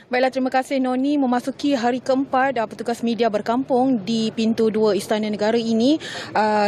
Baiklah, terima kasih Noni. Memasuki hari keempat petugas media berkampung di pintu 2 Istana Negara ini.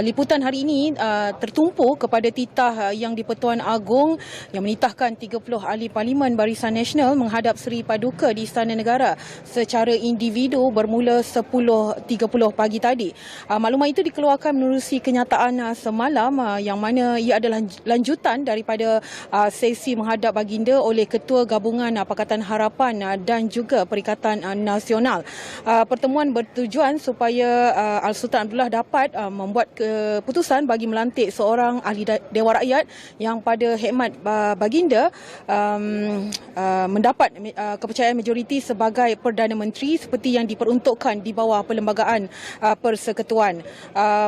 Liputan hari ini tertumpu kepada titah Yang di-Pertuan Agong yang menitahkan 30 ahli Parlimen Barisan Nasional menghadap Seri Paduka di Istana Negara secara individu bermula 10.30 pagi tadi. Maklumat itu dikeluarkan menerusi kenyataan semalam yang mana ia adalah lanjutan daripada sesi menghadap baginda oleh Ketua Gabungan Pakatan Harapan dan juga Perikatan Nasional. Pertemuan bertujuan supaya Al-Sultan Abdullah dapat membuat keputusan bagi melantik seorang ahli Dewan Rakyat yang pada khidmat baginda mendapat kepercayaan majoriti sebagai Perdana Menteri seperti yang diperuntukkan di bawah Perlembagaan Persekutuan.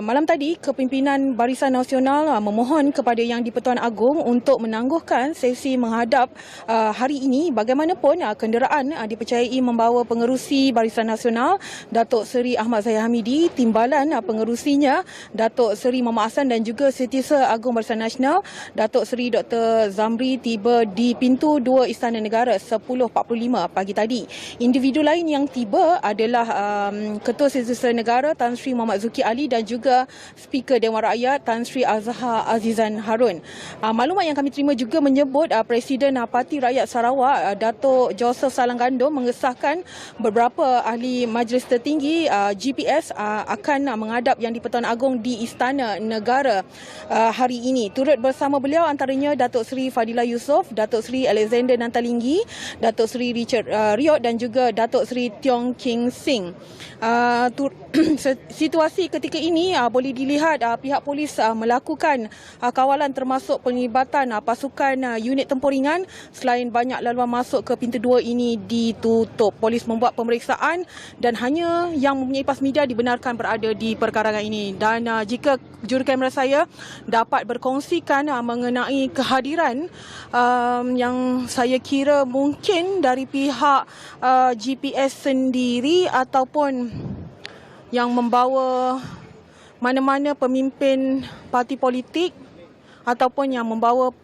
Malam tadi, Kepimpinan Barisan Nasional memohon kepada Yang di-Pertuan Agong untuk menangguhkan sesi menghadap hari ini. Bagaimanapun kenderaan dipercayai membawa pengerusi Barisan Nasional Datuk Seri Ahmad Zahid Hamidi, timbalan pengerusinya Datuk Seri Muhammad Hassan dan juga Setiausaha Agung Barisan Nasional Datuk Seri Dr. Zamri tiba di pintu 2 Istana Negara 10.45 pagi tadi. Individu lain yang tiba adalah Ketua Setiausaha Negara Tan Sri Muhammad Zuki Ali dan juga Speaker Dewan Rakyat Tan Sri Azhar Azizan Harun. Maklumat yang kami terima juga menyebut Presiden Parti Rakyat Sarawak Datuk Joseph Salangando mengesahkan beberapa ahli Majlis Tertinggi GPS akan menghadap Yang di-Pertuan Agong di Istana Negara hari ini. Turut bersama beliau antaranya Datuk Seri Fadilah Yusof, Datuk Seri Alexander Nantalinggi, Datuk Seri Richard Riot dan juga Datuk Seri Tiong King Sing. Situasi ketika ini boleh dilihat pihak polis melakukan kawalan termasuk penglibatan pasukan unit tempur ringan selain banyak laluan masuk ke pintu 2 ini ditutup. Polis membuat pemeriksaan dan hanya yang mempunyai pas media dibenarkan berada di perkarangan ini. Dan jika jurukamera saya dapat berkongsikan mengenai kehadiran yang saya kira mungkin dari pihak GPS sendiri ataupun yang membawa mana-mana pemimpin parti politik ataupun yang membawa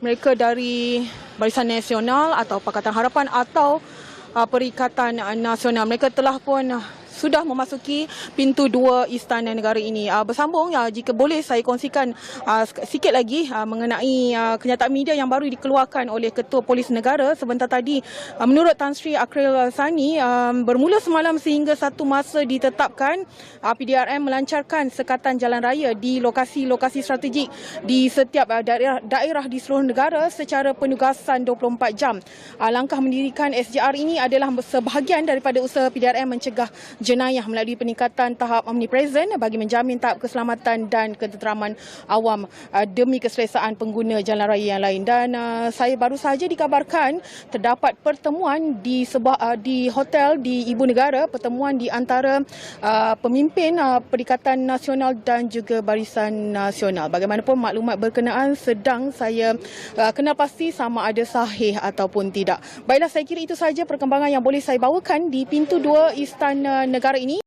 mereka dari Barisan Nasional atau Pakatan Harapan atau Perikatan Nasional. Mereka telah pun sudah memasuki pintu 2 Istana Negara ini. Bersambung, jika boleh saya kongsikan sikit lagi mengenai kenyataan media yang baru dikeluarkan oleh Ketua Polis Negara sebentar tadi. Menurut Tan Sri Akril Sani, bermula semalam sehingga satu masa ditetapkan, PDRM melancarkan sekatan jalan raya di lokasi-lokasi strategik di setiap daerah di seluruh negara secara penugasan 24 jam. Langkah mendirikan SJR ini adalah sebahagian daripada usaha PDRM mencegah jenayah melalui peningkatan tahap omnipresent bagi menjamin tahap keselamatan dan ketenteraman awam demi keselesaan pengguna jalan raya yang lain. Dan saya baru sahaja dikabarkan terdapat pertemuan di hotel di Ibu Negara, pertemuan di antara pemimpin Perikatan Nasional dan juga Barisan Nasional. Bagaimanapun maklumat berkenaan sedang saya kenal pasti sama ada sahih ataupun tidak. Baiklah, saya kira itu sahaja perkembangan yang boleh saya bawakan di pintu 2 Istana Negara ini.